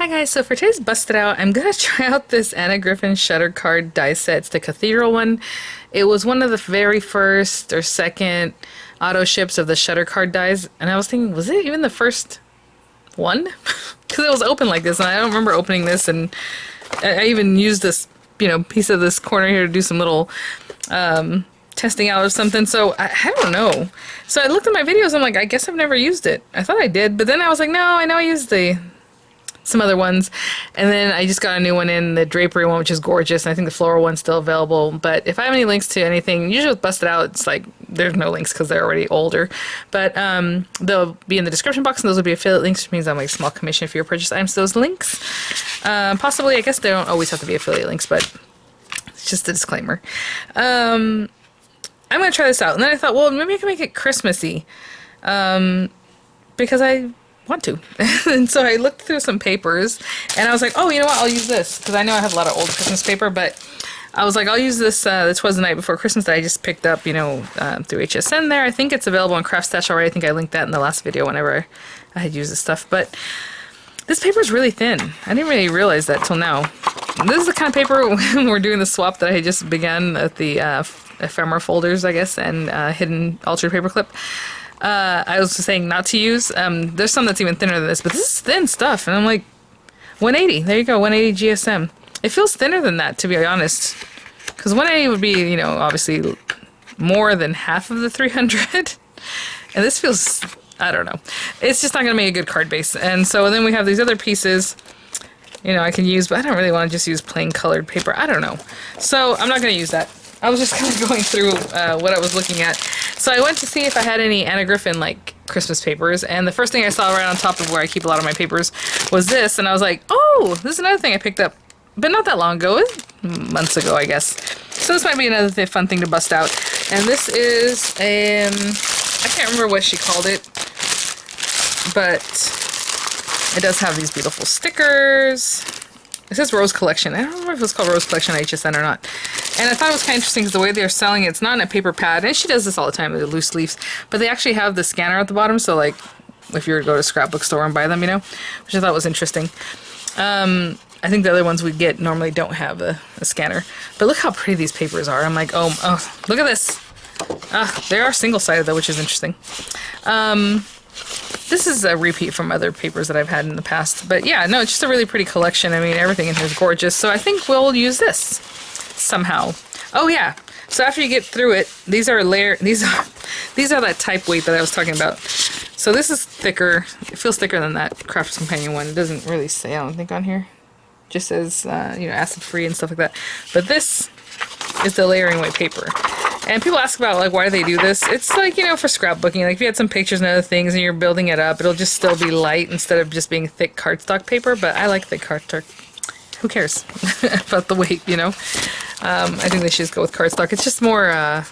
Hi guys, so for today's Busted Out, I'm gonna try out this Griffin Shutter Card die set. It's the Cathedral one. It was one of the very first or second auto ships of the Shutter Card dies, and I was thinking, was it even the first one? Because it was open like this, and I don't remember opening this, and I even used this, piece of this corner here to do some little testing out or something, so I don't know. So I looked at my videos, I'm like, I guess I've never used it. I thought I did, but then I was like, no, I know I used some other ones, and then I just got a new one in, the drapery one, which is gorgeous, and I think the floral one's still available. But if I have any links to anything, usually with Busted Out, it's like there's no links because they're already older, but they'll be in the description box, and those will be affiliate links, which means I'm like small commission for your purchase items to those links. Possibly, I guess they don't always have to be affiliate links, but it's just a disclaimer. I'm gonna try this out, and then I thought, well, maybe I can make it Christmassy, because I want to. And so I looked through some papers, and I was like, oh, you know what, I'll use this, because I know I have a lot of old Christmas paper, but I was like, I'll use this, the 'Twas the Night Before Christmas that I just picked up, through HSN there. I think it's available on Craft Stash already. I think I linked that in the last video whenever I had used this stuff, but this paper is really thin. I didn't really realize that till now. This is the kind of paper when we're doing the swap that I had just begun at the ephemera folders, I guess, and hidden altered paperclip. I was saying not to use. There's some that's even thinner than this, but this is thin stuff, and I'm like, 180. There you go, 180 GSM. It feels thinner than that, to be honest, because 180 would be, obviously more than half of the 300, and this feels, I don't know. It's just not going to make a good card base. And so then we have these other pieces, I can use, but I don't really want to just use plain colored paper. I don't know. So I'm not going to use that. I was just kind of going through what I was looking at. So I went to see if I had any Griffin Christmas papers, and the first thing I saw right on top of where I keep a lot of my papers was this, and I was like, oh, this is another thing I picked up, but not that long ago, months ago, I guess. So this might be another fun thing to bust out. And this is I can't remember what she called it, but it does have these beautiful stickers. It says Rose Collection. I don't remember if it was called Rose Collection on HSN or not. And I thought it was kind of interesting because the way they're selling it, it's not in a paper pad. And she does this all the time with the loose leaves. But they actually have the scanner at the bottom. So, if you were to go to a scrapbook store and buy them, which I thought was interesting. I think the other ones we get normally don't have a scanner. But look how pretty these papers are. I'm like, oh, look at this. They are single-sided, though, which is interesting. This is a repeat from other papers that I've had in the past. But yeah, no, it's just a really pretty collection. I mean, everything in here is gorgeous. So I think we'll use this somehow. Oh yeah. So after you get through it, these are that type weight that I was talking about. So this is thicker. It feels thicker than that Crafters Companion one. It doesn't really say, I don't think, on here. It just says, acid free and stuff like that. But this is the layering weight paper. And people ask about, why do they do this? It's for scrapbooking. If you had some pictures and other things and you're building it up, it'll just still be light instead of just being thick cardstock paper. But I like thick cardstock. Who cares about the weight, I think they should just go with cardstock. It's just more,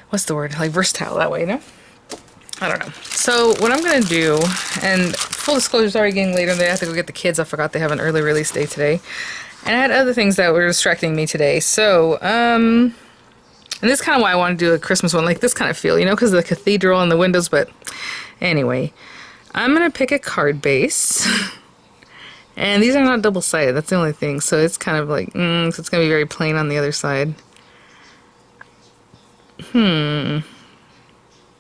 what's the word? Versatile that way, I don't know. So what I'm going to do, and full disclosure, it's already getting later, and they have to go get the kids. I forgot they have an early release day today. And I had other things that were distracting me today. So, and this is kind of why I want to do a Christmas one, this kind of feel, because of the cathedral and the windows. But anyway, I'm going to pick a card base. And these are not double-sided. That's the only thing. So it's kind of so it's going to be very plain on the other side. Alright,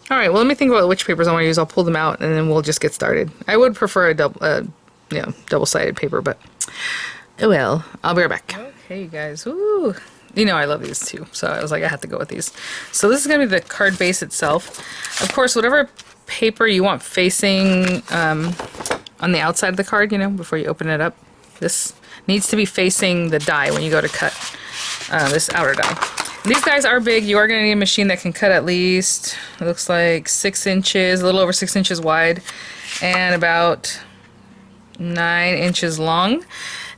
well, let me think about which papers I want to use. I'll pull them out, and then we'll just get started. I would prefer a double-sided paper, but oh well. I'll be right back. Okay, you guys. Ooh. I love these too. So I was like, I have to go with these. So this is going to be the card base itself. Of course, whatever paper you want facing on the outside of the card, before you open it up, this needs to be facing the die when you go to cut this outer die. These guys are big. You are going to need a machine that can cut at least, it looks like 6 inches, a little over 6 inches wide, and about 9 inches long.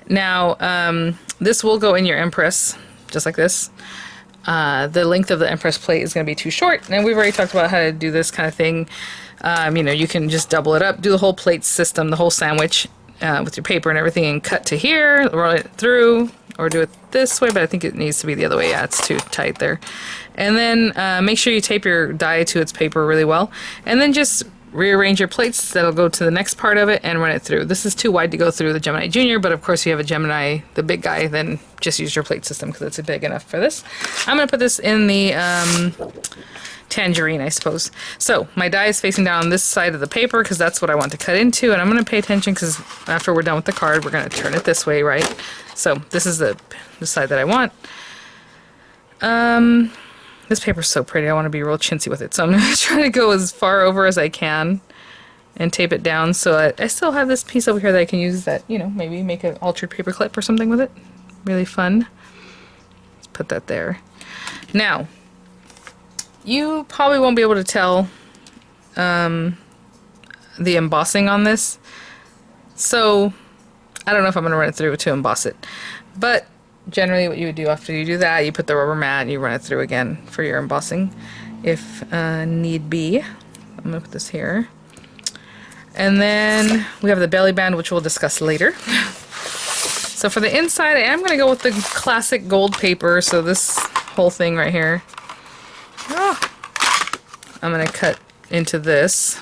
Now, this will go in your Empress, just like this. The length of the Empress plate is going to be too short, and we've already talked about how to do this kind of thing. You can just double it up, do the whole plate system, the whole sandwich with your paper and everything, and cut to here, roll it through, or do it this way, but I think it needs to be the other way. Yeah, it's too tight there. And then make sure you tape your die to its paper really well, and then just rearrange your plates. That'll go to the next part of it and run it through. This is too wide to go through the Gemini Junior, but of course if you have a Gemini, the big guy, then just use your plate system because it's big enough for this. I'm going to put this in the tangerine, I suppose. So my die is facing down on this side of the paper because that's what I want to cut into, and I'm going to pay attention because after we're done with the card, we're going to turn it this way, right? So this is the side that I want. This paper's so pretty. I want to be real chintzy with it. So I'm going to try to go as far over as I can and tape it down so I still have this piece over here that I can use that, you know, maybe make an altered paper clip or something with it. Really fun. Let's put that there. Now, you probably won't be able to tell the embossing on this. So I don't know if I'm going to run it through to emboss it. But generally what you would do after you do that, you put the rubber mat and you run it through again for your embossing if need be. I'm going to put this here. And then we have the belly band, which we'll discuss later. So for the inside, I am going to go with the classic gold paper. So this whole thing right here. I'm going to cut into this.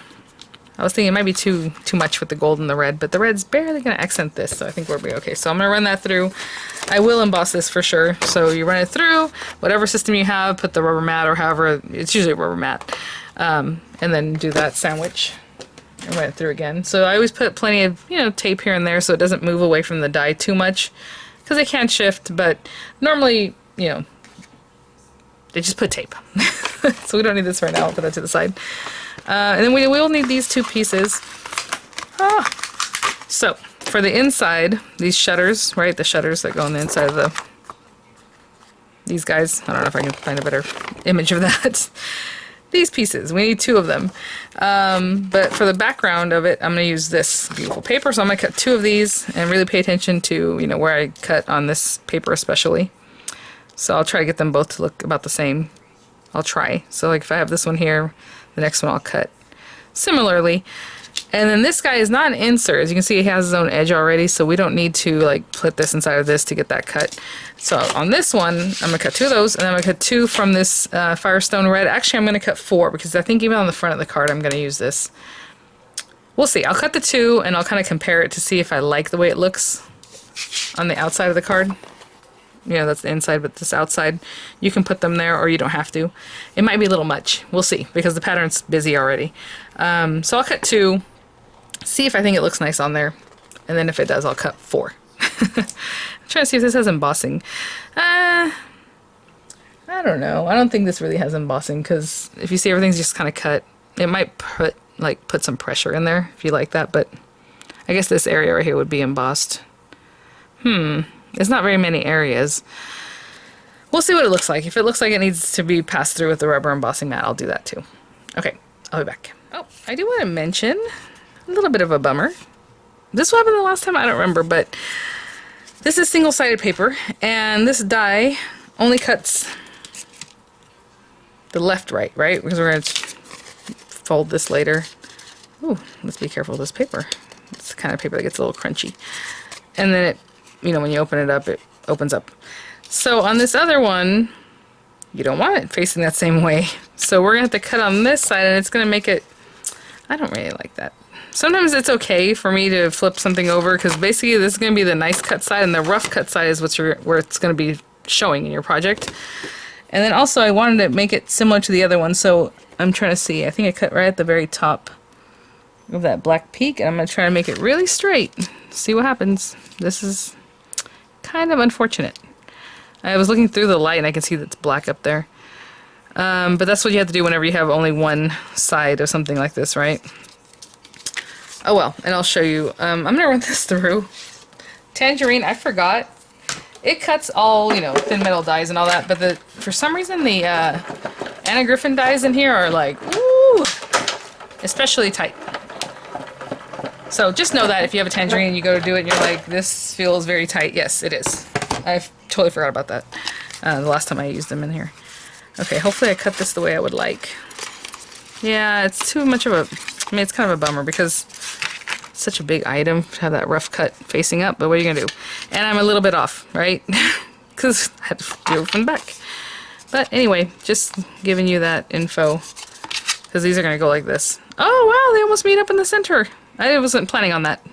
I was thinking it might be too much with the gold and the red, but the red's barely going to accent this, so I think we'll be okay. So I'm going to run that through. I will emboss this for sure. So you run it through, whatever system you have, put the rubber mat or however, it's usually a rubber mat, and then do that sandwich and run it through again. So I always put plenty of, you know, tape here and there so it doesn't move away from the die too much, because it can shift, but normally, you know, they just put tape. So we don't need this right now. I'll put that to the side. And then we will need these two pieces. So for the inside, these shutters, right? The shutters that go on the inside of these guys. I don't know if I can find a better image of that. These pieces, we need two of them. But for the background of it, I'm going to use this beautiful paper. So I'm going to cut two of these and really pay attention to, you know, where I cut on this paper especially. So I'll try to get them both to look about the same. I'll try. So like if I have this one here, the next one I'll cut similarly. And then this guy is not an insert. As you can see, he has his own edge already, so we don't need to like put this inside of this to get that cut. So on this one, I'm going to cut two of those, and then I'm going to cut two from this Firestone Red. Actually, I'm going to cut four, because I think even on the front of the card, I'm going to use this. We'll see. I'll cut the two, and I'll kind of compare it to see if I like the way it looks on the outside of the card. You know, that's the inside, but this outside, you can put them there or you don't have to. It might be a little much. We'll see, because the pattern's busy already. So I'll cut two, see if I think it looks nice on there, and then if it does, I'll cut four. I'm trying to see if this has embossing. I don't know. I don't think this really has embossing, because if you see everything's just kind of cut, it might put some pressure in there if you like that, but I guess this area right here would be embossed. There's not very many areas. We'll see what it looks like. If it looks like it needs to be passed through with the rubber embossing mat, I'll do that too. Okay, I'll be back. Oh, I do want to mention a little bit of a bummer. This happened the last time, I don't remember, but this is single-sided paper, and this die only cuts the left right, because we're going to fold this later. Ooh, let's be careful with this paper. It's the kind of paper that gets a little crunchy. And then it, you know, when you open it up, it opens up. So on this other one, you don't want it facing that same way. So we're going to have to cut on this side, and it's going to make it, I don't really like that. Sometimes it's okay for me to flip something over, because basically this is going to be the nice cut side, and the rough cut side is where it's going to be showing in your project. And then also I wanted to make it similar to the other one, so I'm trying to see. I think I cut right at the very top of that black peak, and I'm going to try to make it really straight. See what happens. This is kind of unfortunate. I was looking through the light and I can see that it's black up there. But that's what you have to do whenever you have only one side of something like this, right? Oh well, and I'll show you. I'm going to run this through. Tangerine, I forgot. It cuts all, you know, thin metal dies and all that, but for some reason the Anna Griffin dies in here are like, woo, especially tight. So just know that if you have a tangerine and you go to do it and you're like, this feels very tight. Yes, it is. I totally forgot about that the last time I used them in here. Okay, hopefully I cut this the way I would like. Yeah, it's too much of a, I mean, it's kind of a bummer because it's such a big item to have that rough cut facing up, but what are you going to do? And I'm a little bit off, right? Because I had to do it from the back. But anyway, just giving you that info. because these are going to go like this. Oh, wow, they almost meet up in the center. I wasn't planning on that.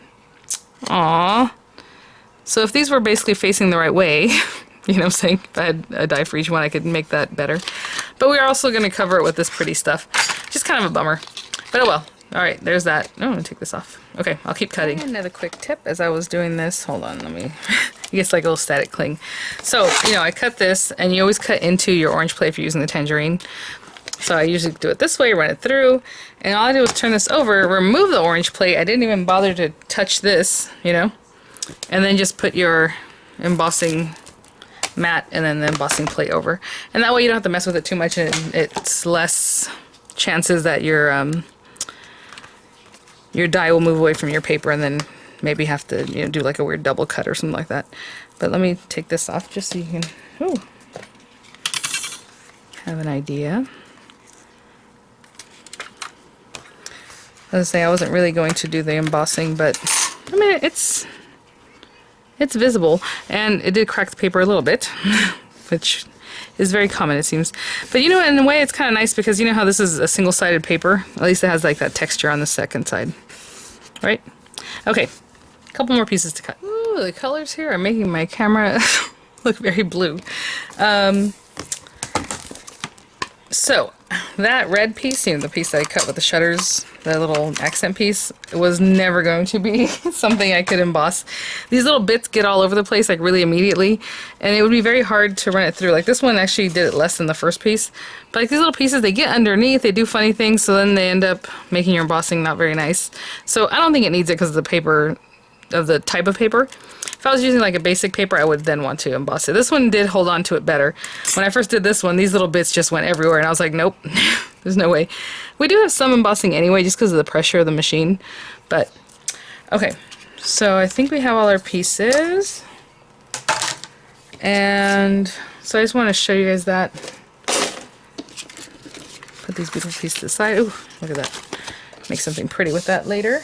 Aww. So if these were basically facing the right way, you know what I'm saying? If I had a die for each one, I could make that better. But we're also going to cover it with this pretty stuff. Just kind of a bummer. But oh well. Alright, there's that. Oh, I'm going to take this off. Okay, I'll keep cutting. And another quick tip as I was doing this. Hold on, let me... it gets like a little static cling. So, you know, I cut this, and you always cut into your orange plate if you're using the tangerine. So I usually do it this way, run it through, and all I do is turn this over, remove the orange plate. I didn't even bother to touch this, you know? And then just put your embossing mat and then the embossing plate over. And that way you don't have to mess with it too much, and it's less chances that your die will move away from your paper and then maybe have to, you know, do like a weird double cut or something like that. But let me take this off just so you can have an idea. As I say, I wasn't really going to do the embossing, but I mean, it's visible, and it did crack the paper a little bit, which is very common, it seems. But you know, in a way, it's kind of nice because you know how this is a single-sided paper? At least it has like that texture on the second side, right? Okay, a couple more pieces to cut. Ooh, the colors here are making my camera look very blue. So, that red piece, you know, the piece that I cut with the shutters, the little accent piece, it was never going to be something I could emboss. These little bits get all over the place, like really immediately, and it would be very hard to run it through. Like this one actually did it less than the first piece, but like these little pieces, they get underneath, they do funny things, so then they end up making your embossing not very nice. So I don't think it needs it because of the paper, of the type of paper. If I was using like a basic paper, I would then want to emboss it. This one did hold on to it better. When I first did this one, these little bits just went everywhere, and I was like, nope, there's no way. We do have some embossing anyway, just because of the pressure of the machine. But, okay, so I think we have all our pieces. And so I just want to show you guys that. Put these beautiful pieces aside. Ooh, look at that. Make something pretty with that later.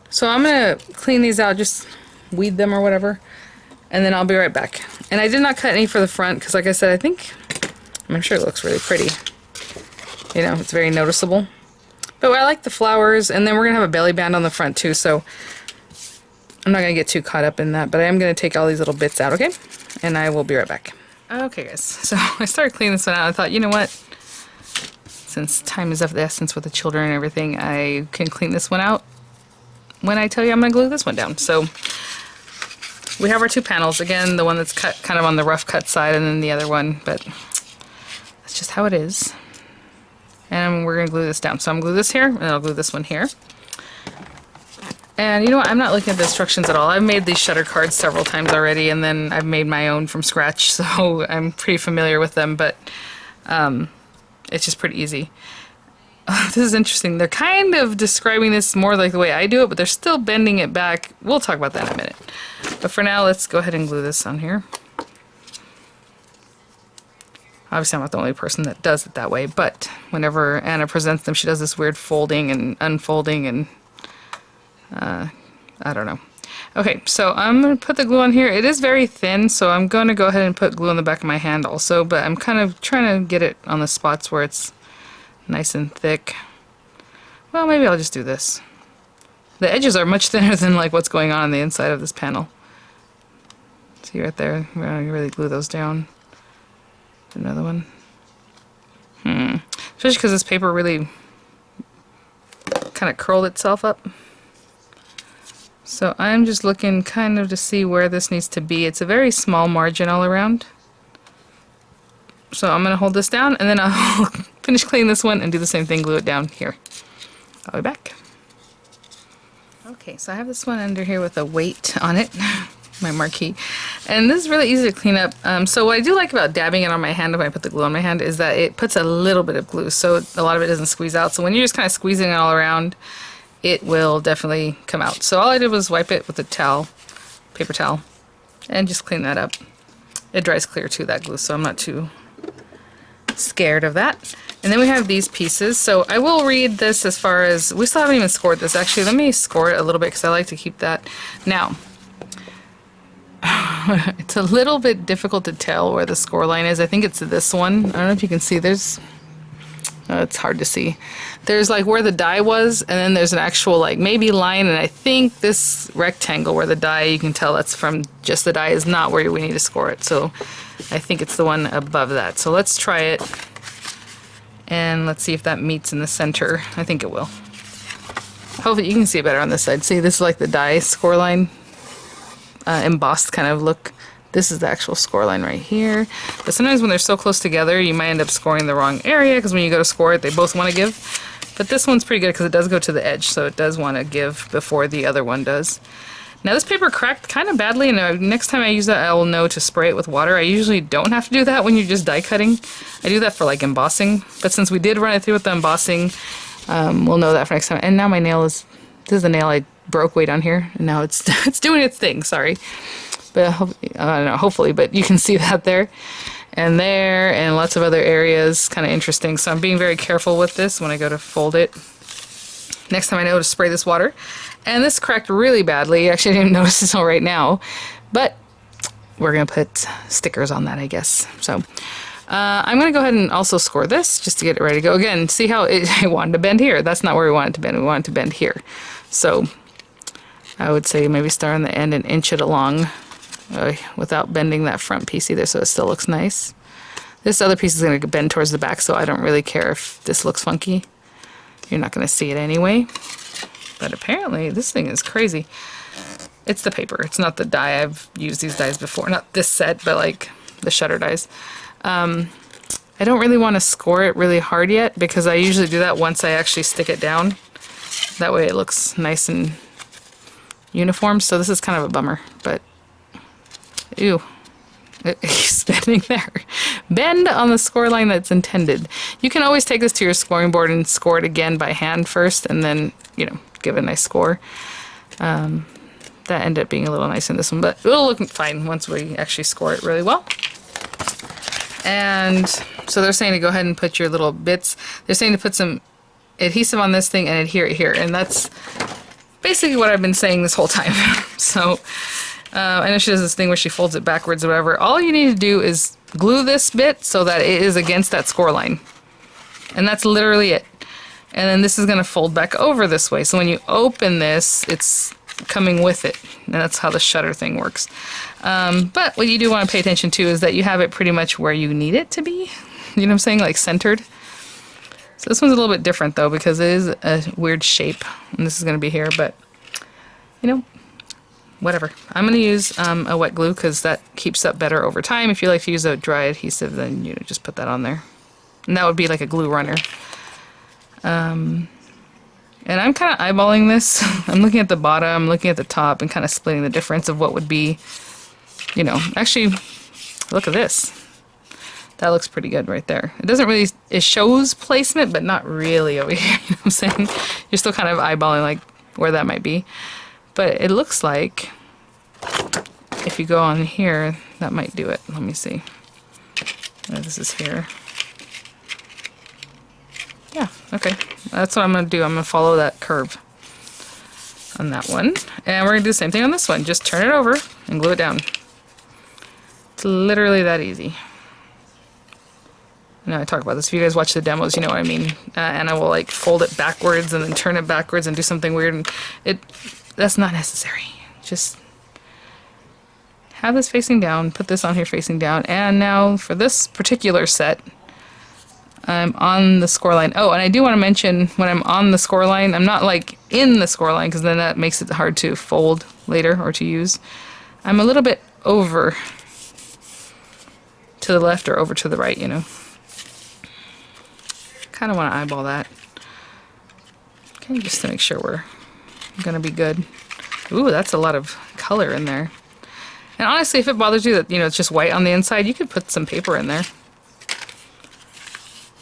So I'm going to clean these out, just weed them or whatever, and then I'll be right back. And I did not cut any for the front because, like I said, I'm sure it looks really pretty. You know, it's very noticeable. But I like the flowers, and then we're going to have a belly band on the front too, so I'm not going to get too caught up in that, but I am going to take all these little bits out, okay? And I will be right back. Okay, guys, so I started cleaning this one out. I thought, you know what? Since time is of the essence with the children and everything, I can clean this one out when I tell you I'm going to glue this one down. So we have our two panels. Again, the one that's cut kind of on the rough cut side, and then the other one, but that's just how it is. And we're going to glue this down. So I'm going to glue this here, and I'll glue this one here. And you know what? I'm not looking at the instructions at all. I've made these shutter cards several times already, and then I've made my own from scratch, so I'm pretty familiar with them, but it's just pretty easy. This is interesting. They're kind of describing this more like the way I do it, but they're still bending it back. We'll talk about that in a minute. But for now, let's go ahead and glue this on here. Obviously, I'm not the only person that does it that way, but whenever Anna presents them, she does this weird folding and unfolding, and I don't know. Okay, so I'm going to put the glue on here. It is very thin, so I'm going to go ahead and put glue on the back of my hand also, but I'm kind of trying to get it on the spots where it's nice and thick. Well, maybe I'll just do this. The edges are much thinner than like what's going on the inside of this panel. See right there? We're going to really glue those down. Another one. Especially because this paper really kind of curled itself up. So I'm just looking kind of to see where this needs to be. It's a very small margin all around. So I'm going to hold this down, and then I'll finish cleaning this one and do the same thing, glue it down here. I'll be back. Okay, so I have this one under here with a weight on it, my marquee. And this is really easy to clean up. So what I do like about dabbing it on my hand when I put the glue on my hand is that it puts a little bit of glue, so a lot of it doesn't squeeze out. So when you're just kind of squeezing it all around, it will definitely come out. So all I did was wipe it with a towel, paper towel, and just clean that up. It dries clear too, that glue, so I'm not too scared of that. And then we have these pieces. So I will read this as far as, we still haven't even scored this actually. Let me score it a little bit because I like to keep that. Now, It's a little bit difficult to tell where the score line is. I think it's this one. I don't know if you can see. It's hard to see. There's like where the die was, and then there's an actual like maybe line, and I think this rectangle where the die, you can tell that's from just the die, is not where we need to score it. So I think it's the one above that. So let's try it, and let's see if that meets in the center. I think it will. Hopefully you can see it better on this side. See, this is like the die score line, embossed kind of look. This is the actual score line right here. But sometimes when they're so close together, you might end up scoring the wrong area, because when you go to score it, they both want to give. But this one's pretty good because it does go to the edge, so it does want to give before the other one does. Now this paper cracked kind of badly, and next time I use that, I will know to spray it with water. I usually don't have to do that when you're just die cutting. I do that for like embossing, but since we did run it through with the embossing, we'll know that for next time. And now my nail is, this is the nail I broke way down here, and now it's it's doing its thing, sorry. But I don't know, hopefully, but you can see that there and lots of other areas, kind of interesting. So I'm being very careful with this when I go to fold it. Next time I know to spray this water. And this cracked really badly. Actually, I didn't even notice this until right now, but we're gonna put stickers on that, I guess. So I'm gonna go ahead and also score this just to get it ready to go. Again, see how it wanted to bend here. That's not where we want it to bend. We want it to bend here. So I would say maybe start on the end and inch it along without bending that front piece either, so it still looks nice. This other piece is going to bend towards the back, so I don't really care if this looks funky. You're not going to see it anyway. But apparently this thing is crazy. It's the paper, it's not the die. I've used these dies before, not this set, but like the shutter dies. I don't really want to score it really hard yet, because I usually do that once I actually stick it down. That way it looks nice and uniform, so this is kind of a bummer, but ew, he's bending there. Bend on the score line that's intended. You can always take this to your scoring board and score it again by hand first, and then, you know, give a nice score. That ended up being a little nice in this one, but it'll look fine once we actually score it really well. And so they're saying to go ahead and put your little bits. They're saying to put some adhesive on this thing and adhere it here, and that's basically what I've been saying this whole time. So I know she does this thing where she folds it backwards or whatever. All you need to do is glue this bit so that it is against that score line. And that's literally it. And then this is going to fold back over this way. So when you open this, it's coming with it. And that's how the shutter thing works. But what you do want to pay attention to is that you have it pretty much where you need it to be. You know what I'm saying? Like centered. So this one's a little bit different though, because it is a weird shape. And this is going to be here, but you know, whatever. I'm going to use a wet glue because that keeps up better over time. If you like to use a dry adhesive, then you know, just put that on there. And that would be like a glue runner. And I'm kind of eyeballing this. I'm looking at the bottom, I'm looking at the top, and kind of splitting the difference of what would be, you know, actually, look at this. That looks pretty good right there. It doesn't really, it shows placement, but not really over here, you know what I'm saying? You're still kind of eyeballing like where that might be. But it looks like if you go on here, that might do it. Let me see. This is here. Yeah, okay. That's what I'm going to do. I'm going to follow that curve on that one. And we're going to do the same thing on this one. Just turn it over and glue it down. It's literally that easy. I know I talk about this. If you guys watch the demos, you know what I mean. And I will like fold it backwards and then turn it backwards and do something weird. And that's not necessary. Just have this facing down, put this on here facing down, and now for this particular set, I'm on the score line. Oh, and I do want to mention when I'm on the score line, I'm not like in the score line because then that makes it hard to fold later or to use. I'm a little bit over to the left or over to the right, you know. Kind of want to eyeball that. Okay, just to make sure we're gonna be good. Ooh, that's a lot of color in there. And honestly, if it bothers you that, you know, it's just white on the inside, you could put some paper in there.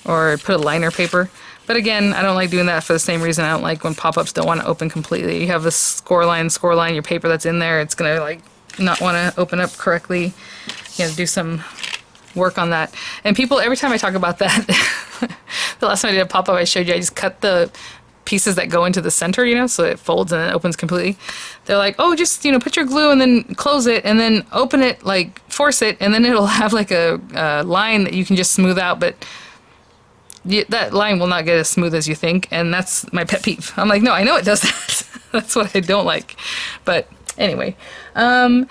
Or put a liner paper. But again, I don't like doing that for the same reason I don't like when pop-ups don't want to open completely. You have this score line, your paper that's in there, it's gonna like not want to open up correctly. You have to do some work on that. And people, every time I talk about that, the last time I did a pop-up I showed you, I just cut the pieces that go into the center, you know, so it folds and then opens completely. They're like, oh, just, you know, put your glue and then close it and then open it, like force it, and then it'll have like a line that you can just smooth out, but that line will not get as smooth as you think, and that's my pet peeve. I'm like, no, I know it does that. That's what I don't like. But anyway, and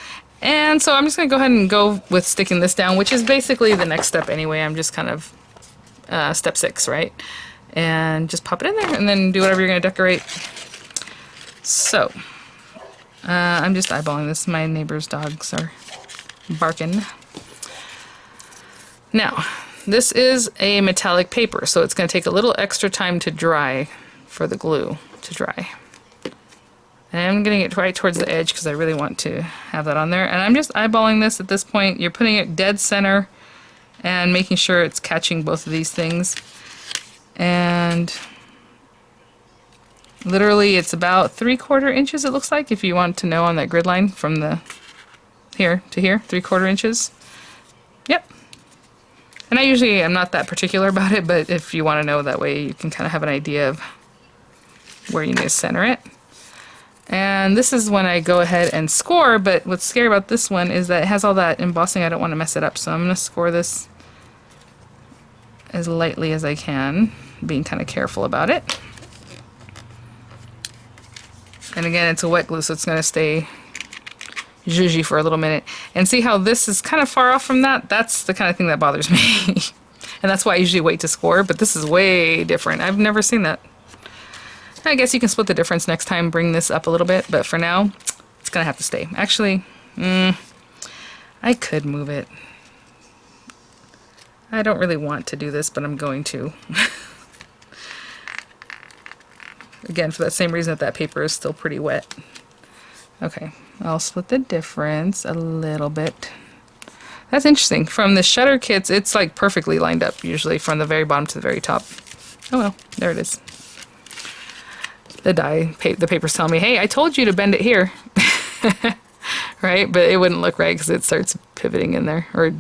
so I'm just gonna go ahead and go with sticking this down, which is basically the next step anyway. I'm just kind of step 6, right? And just pop it in there and then do whatever you're gonna decorate. So I'm just eyeballing this. My neighbor's dogs are barking. Now, this is a metallic paper, so it's going to take a little extra time to dry for the glue to dry. And I'm getting it right towards the edge because I really want to have that on there. And I'm just eyeballing this at this point. You're putting it dead center and making sure it's catching both of these things. And literally it's about 3/4 inches, it looks like, if you want to know on that grid line from the here to here, 3/4 inches. Yep. And I usually am not that particular about it, but if you want to know, that way you can kind of have an idea of where you need to center it. And this is when I go ahead and score, but what's scary about this one is that it has all that embossing. I don't want to mess it up, so I'm going to score this as lightly as I can, being kind of careful about it. And again, it's a wet glue, so it's going to stay zhuzhy for a little minute. And see how this is kind of far off from that? That's the kind of thing that bothers me. And that's why I usually wait to score, but this is way different. I've never seen that. I guess you can split the difference next time, bring this up a little bit, but for now, it's gonna have to stay. Actually, I could move it. I don't really want to do this, but I'm going to. Again, for that same reason that paper is still pretty wet. Okay, I'll split the difference a little bit. That's interesting. From the shutter kits, it's like perfectly lined up, usually from the very bottom to the very top. Oh well, there it is. The paper's telling me, hey, I told you to bend it here. Right? But it wouldn't look right because it starts pivoting in there. Or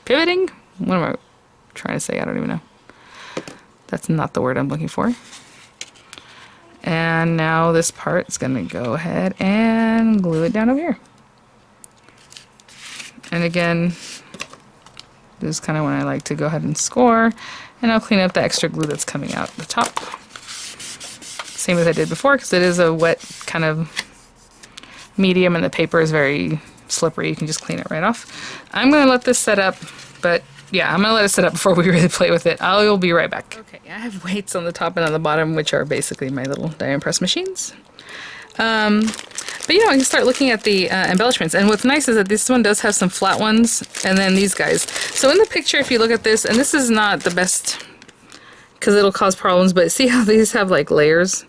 pivoting? What am I trying to say? I don't even know. That's not the word I'm looking for. And now this part's going to go ahead and glue it down over here. And again, this is kind of when I like to go ahead and score. And I'll clean up the extra glue that's coming out the top. Same as I did before, because it is a wet kind of medium and the paper is very slippery. You can just clean it right off. I'm going to let this set up, but yeah, I'm going to let it set up before we really play with it. I'll be right back. Okay, I have weights on the top and on the bottom, which are basically my little diamond press machines. But you know, I can start looking at the embellishments. And what's nice is that this one does have some flat ones, and then these guys. So in the picture, if you look at this, and this is not the best because it'll cause problems, but see how these have like layers?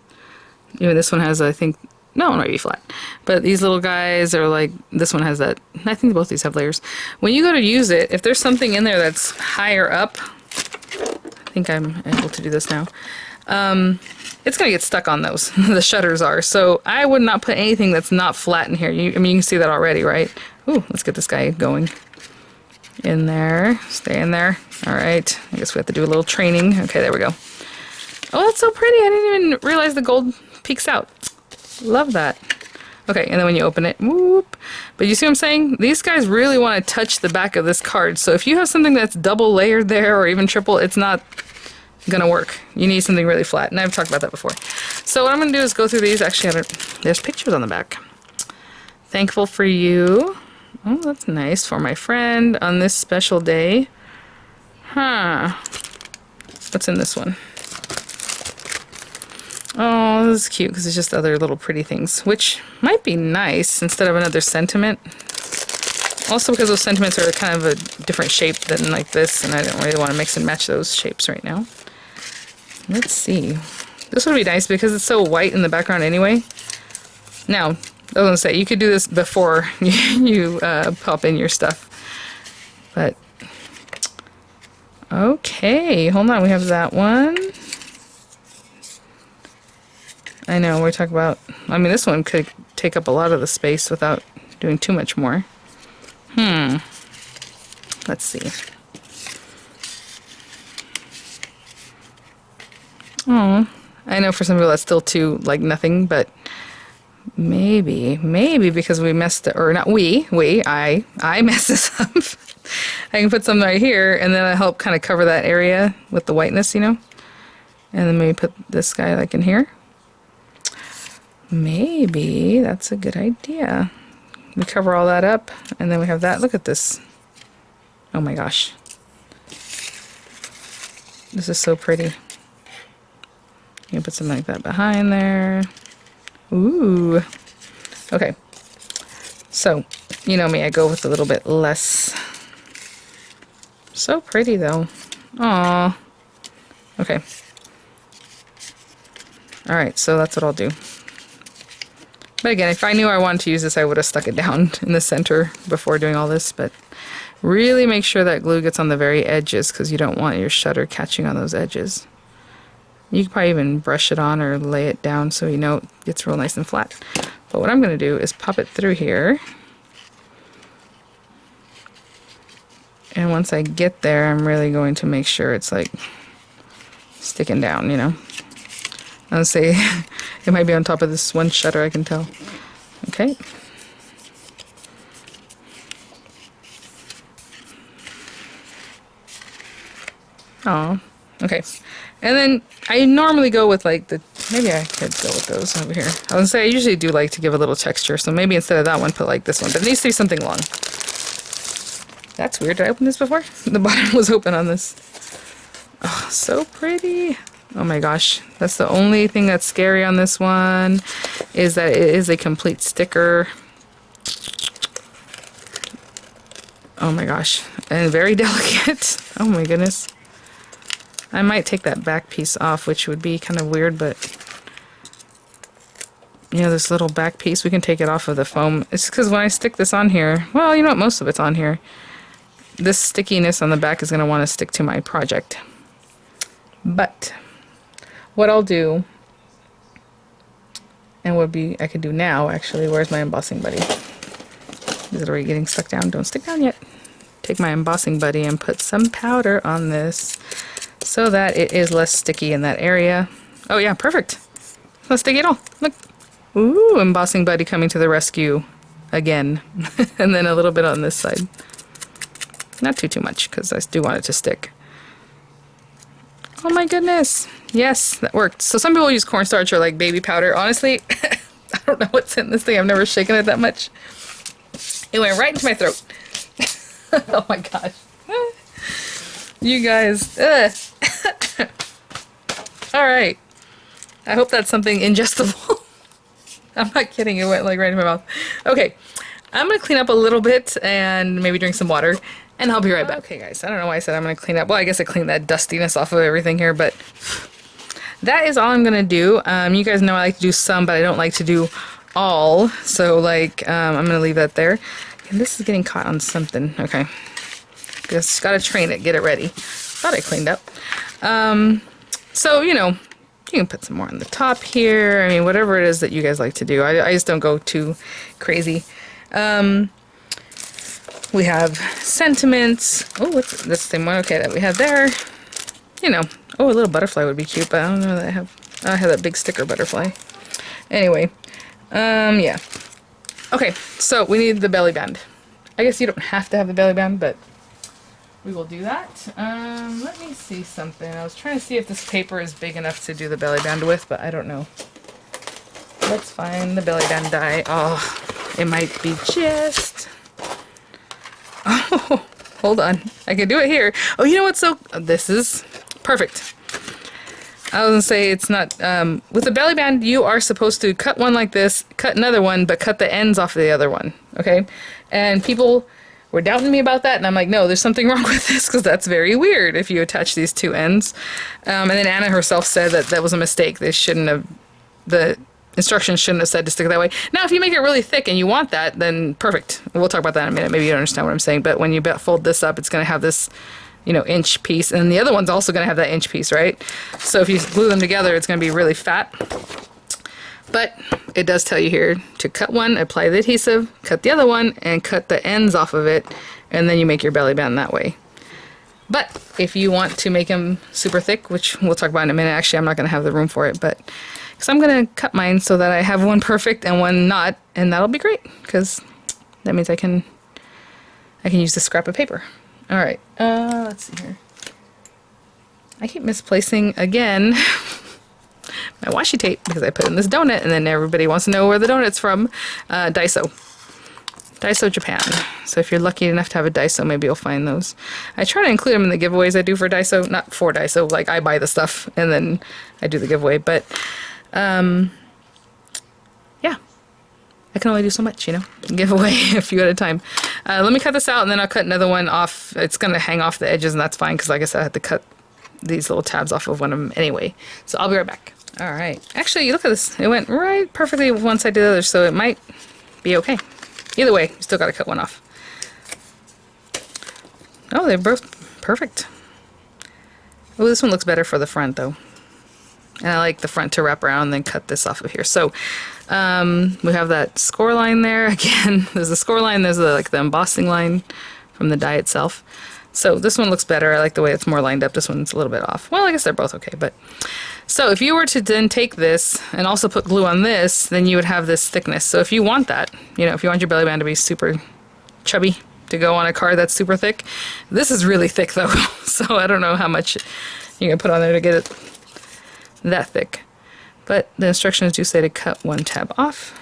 Even this one has, I think, no, it might be flat. But these little guys are like, this one has that. I think both these have layers. When you go to use it, if there's something in there that's higher up, I think I'm able to do this now, it's going to get stuck on those. The shutters are. So I would not put anything that's not flat in here. I mean, you can see that already, right? Ooh, let's get this guy going. In there. Stay in there. All right. I guess we have to do a little training. Okay, there we go. Oh, that's so pretty. I didn't even realize the gold peeks out. Love that. Okay, and then when you open it, whoop. But you see what I'm saying? These guys really want to touch the back of this card. So if you have something that's double layered there or even triple, it's not gonna work. You need something really flat, and I've talked about that before. So what I'm gonna do is go through these. Actually, there's pictures on the back. Thankful for you. Oh, that's nice. For my friend on this special day. Huh. What's in this one? Oh, this is cute because it's just other little pretty things, which might be nice instead of another sentiment. Also because those sentiments are kind of a different shape than like this, and I don't really want to mix and match those shapes right now. Let's see. This would be nice because it's so white in the background anyway. Now, I was going to say, you could do this before you pop in your stuff. But, okay, hold on, we have that one. I know, we're talking about, I mean, this one could take up a lot of the space without doing too much more. Let's see. Oh, I know for some people that's still too, like, nothing, but maybe because we messed it, or not I messed this up. I can put some right here, and then I help kind of cover that area with the whiteness, you know? And then maybe put this guy, like, in here. Maybe that's a good idea. We cover all that up, and then we have that. Look at this. Oh my gosh. This is so pretty. You can put something like that behind there. Ooh. Okay. So, you know me, I go with a little bit less. So pretty though. Aww. Okay. Alright, so that's what I'll do. But again, if I knew I wanted to use this, I would have stuck it down in the center before doing all this, but really make sure that glue gets on the very edges because you don't want your shutter catching on those edges. You can probably even brush it on or lay it down so you know it gets real nice and flat. But what I'm going to do is pop it through here. And once I get there, I'm really going to make sure it's like sticking down, you know. I'll say it might be on top of this one shutter, I can tell. Okay. Oh, okay. And then I normally go with like the, maybe I could go with those over here. I was gonna say I usually do like to give a little texture, so maybe instead of that one, put like this one. But it needs to be something long. That's weird. Did I open this before? The bottom was open on this. Oh, so pretty. Oh my gosh. That's the only thing that's scary on this one, is that it is a complete sticker. Oh my gosh. And very delicate. Oh my goodness. I might take that back piece off, which would be kind of weird, but you know, this little back piece, we can take it off of the foam. It's because when I stick this on here, well, you know what, most of it's on here. This stickiness on the back is going to want to stick to my project. But what I'll do, and what I could do now, actually, where's my embossing buddy? Is it already getting stuck down? Don't stick down yet. Take my embossing buddy and put some powder on this, so that it is less sticky in that area. Oh yeah, perfect. Less sticky at all. Look. Ooh, embossing buddy coming to the rescue again. And then a little bit on this side. Not too much, because I do want it to stick. Oh my goodness. Yes, that worked. So some people use cornstarch or like baby powder. Honestly, I don't know what's in this thing. I've never shaken it that much. It went right into my throat. Oh my gosh. You guys. Alright. I hope that's something ingestible. I'm not kidding. It went like right in my mouth. Okay. I'm going to clean up a little bit and maybe drink some water. And I'll be right back. Okay, guys. I don't know why I said I'm going to clean up. Well, I guess I cleaned that dustiness off of everything here, but that is all I'm going to do. You guys know I like to do some, but I don't like to do all. So, like, I'm going to leave that there. And this is getting caught on something. Okay. Just got to train it, get it ready. Thought I cleaned up. So, you know, you can put some more on the top here. I mean, whatever it is that you guys like to do. I just don't go too crazy. We have sentiments. Oh, what's this? The same one. Okay, that we have there. You know. Oh, a little butterfly would be cute, but I don't know that I have that big sticker butterfly. Anyway, yeah. Okay, so we need the belly band. I guess you don't have to have the belly band, but we will do that. Let me see something. I was trying to see if this paper is big enough to do the belly band with, but I don't know. Let's find the belly band die. Oh, it might be just... Oh, hold on. I can do it here. Oh, you know what's so... This is perfect. I was gonna say it's not... with the belly band, you are supposed to cut one like this, cut another one, but cut the ends off of the other one. Okay? And people were doubting me about that, and I'm like, no, there's something wrong with this, because that's very weird if you attach these two ends. And then Anna herself said that that was a mistake. They shouldn't have... The instructions shouldn't have said to stick it that way. Now, if you make it really thick and you want that, then perfect. We'll talk about that in a minute. Maybe you don't understand what I'm saying, but when you fold this up, it's going to have this, you know, inch piece, and the other one's also going to have that inch piece, right? So if you glue them together, it's going to be really fat. But it does tell you here to cut one, apply the adhesive, cut the other one, and cut the ends off of it, and then you make your belly band that way. But if you want to make them super thick, which we'll talk about in a minute, actually I'm not going to have the room for it, but because I'm going to cut mine so that I have one perfect and one not, and that'll be great because that means I can use the scrap of paper. All right, let's see here. I keep misplacing again my washi tape because I put in this donut, and then everybody wants to know where the donut's from. Daiso. Daiso Japan. So if you're lucky enough to have a Daiso, maybe you'll find those. I try to include them in the giveaways I do for Daiso. Not for Daiso, like I buy the stuff and then I do the giveaway. But yeah, I can only do so much, you know. Give away a few at a time. Let me cut this out and then I'll cut another one off. It's going to hang off the edges and that's fine because like I said, I had to cut these little tabs off of one of them anyway. So I'll be right back. All right. Actually, look at this. It went right perfectly with one side to the other, so it might be okay. Either way, you still got to cut one off. Oh, they're both perfect. Oh, this one looks better for the front, though. And I like the front to wrap around and then cut this off of here. So we have that score line there. Again, there's the score line. There's the, like the embossing line from the die itself. So this one looks better. I like the way it's more lined up. This one's a little bit off. Well, I guess they're both okay, but... So if you were to then take this and also put glue on this, then you would have this thickness. So if you want that, you know, if you want your belly band to be super chubby to go on a card that's super thick, this is really thick though. So I don't know how much you're gonna put on there to get it that thick. But the instructions do say to cut one tab off.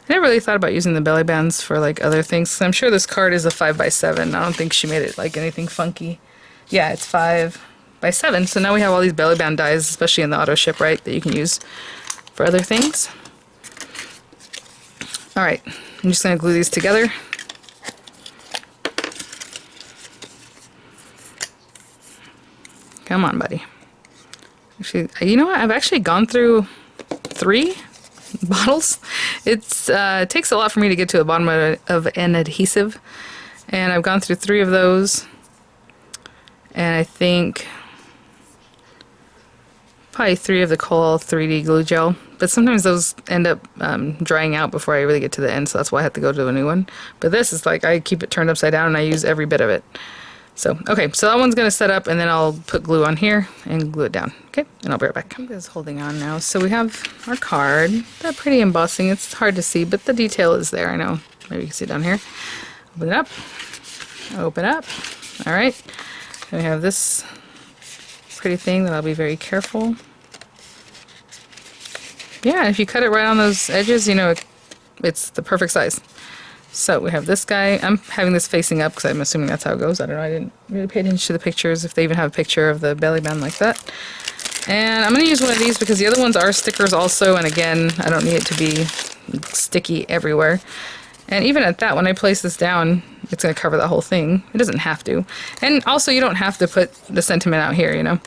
I never really thought about using the belly bands for like other things. 'Cause I'm sure this card is a 5x7. I don't think she made it like anything funky. Yeah, it's 5x7. So now we have all these belly band dies, especially in the auto ship, right, that you can use for other things. All right, I'm just gonna glue these together. Come on, buddy. Actually, you know what? I've actually gone through 3 bottles. It takes a lot for me to get to the bottom of an adhesive, and I've gone through 3 of those, and I think probably 3 of the Kohl 3D glue gel, but sometimes those end up drying out before I really get to the end, so that's why I have to go to a new one. But this is like, I keep it turned upside down and I use every bit of it. So, okay, so that one's going to set up, and then I'll put glue on here and glue it down. Okay, and I'll be right back. I'm just holding on now. So we have our card. That pretty embossing. It's hard to see, but the detail is there. I know. Maybe you can see it down here. Open it up. Open up. All right. And we have this pretty thing that I'll be very careful. Yeah, if you cut it right on those edges, you know, it's the perfect size. So we have this guy. I'm having this facing up because I'm assuming that's how it goes. I don't know. I didn't really pay attention to the pictures, if they even have a picture of the belly band like that. And I'm going to use one of these because the other ones are stickers also. And again, I don't need it to be sticky everywhere. And even at that, when I place this down, it's going to cover the whole thing. It doesn't have to. And also, you don't have to put the sentiment out here, you know.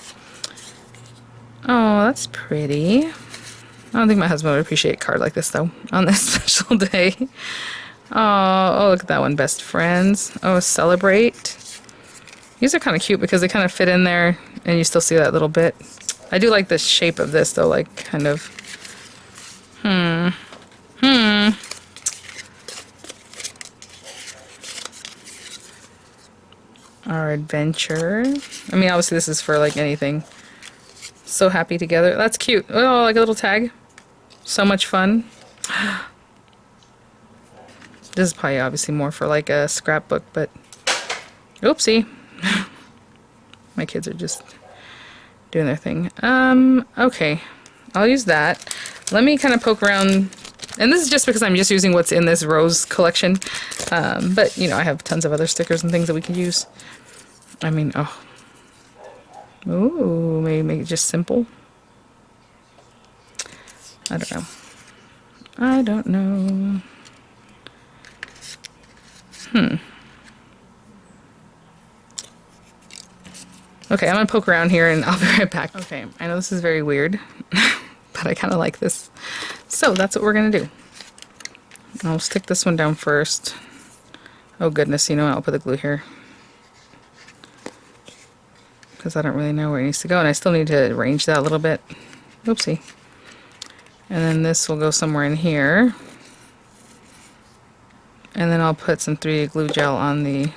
Oh, that's pretty. I don't think my husband would appreciate a card like this, though, on this special day. Oh, look at that one, best friends. Oh, celebrate. These are kind of cute because they kind of fit in there and you still see that little bit. I do like the shape of this though, like kind of, Our adventure. I mean, obviously this is for like anything. So happy together. That's cute. Oh, like a little tag. So much fun. This is probably obviously more for like a scrapbook, but oopsie. My kids are just doing their thing. Okay, I'll use that. Let me kind of poke around, and this is just because I'm just using what's in this rose collection. But you know, I have tons of other stickers and things that we could use. I mean, ooh, maybe make it just simple. I don't know. I don't know. Okay, I'm gonna poke around here and I'll be right back. Okay, I know this is very weird, but I kind of like this. So that's what we're gonna do. I'll stick this one down first. Oh goodness, you know what? I'll put the glue here, because I don't really know where it needs to go, and I still need to arrange that a little bit. Oopsie. And then this will go somewhere in here. And then I'll put some 3D glue gel on the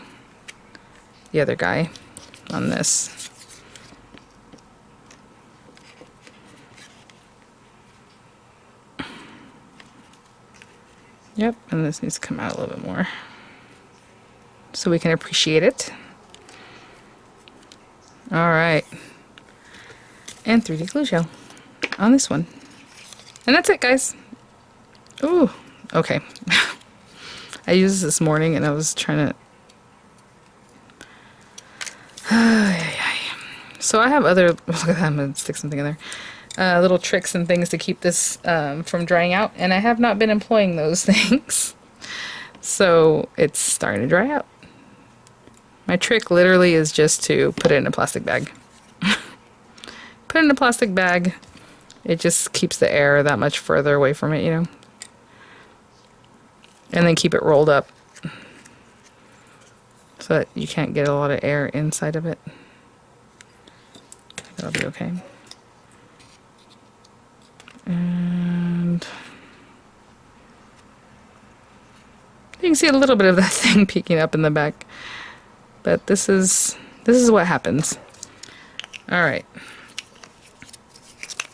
the other guy on this. Yep, and this needs to come out a little bit more so we can appreciate it. Alright. And 3D glue gel on this one. And that's it, guys. Ooh, okay. I used this morning and I was trying to... So I have other... Look at that, I'm going to stick something in there. Little tricks and things to keep this from drying out. And I have not been employing those things. So it's starting to dry out. My trick literally is just to put it in a plastic bag. Put it in a plastic bag. It just keeps the air that much further away from it, you know. And then keep it rolled up so that you can't get a lot of air inside of it. That'll be okay. And you can see a little bit of that thing peeking up in the back. But this is what happens. All right.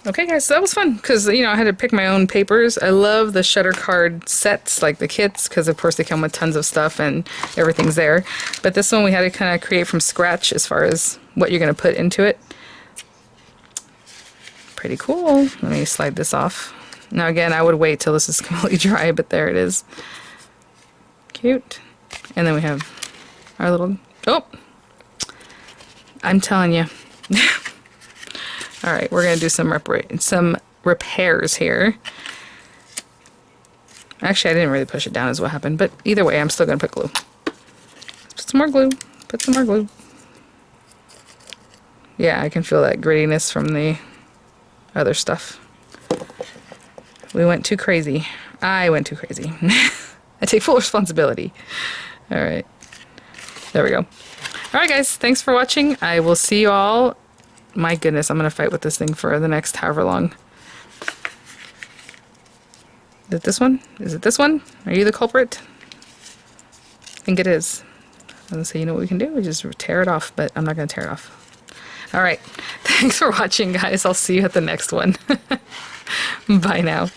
Okay, guys, so that was fun because, you know, I had to pick my own papers. I love the shutter card sets, like the kits, because of course they come with tons of stuff and everything's there. But this one we had to kind of create from scratch as far as what you're going to put into it. Pretty cool. Let me slide this off. Now again, I would wait till this is completely dry, but there it is. Cute. And then we have our little... Oh! I'm telling you. Alright, we're going to do some repairs here. Actually, I didn't really push it down is what happened, but either way, I'm still going to put glue. Put some more glue. Put some more glue. Yeah, I can feel that grittiness from the other stuff. We went too crazy. I went too crazy. I take full responsibility. Alright. There we go. Alright guys, thanks for watching. I will see you all. My goodness, I'm going to fight with this thing for the next however long. Is it this one? Is it this one? Are you the culprit? I think it is. I was going to say, you know what we can do? We just tear it off, but I'm not going to tear it off. Alright, thanks for watching guys. I'll see you at the next one. Bye now.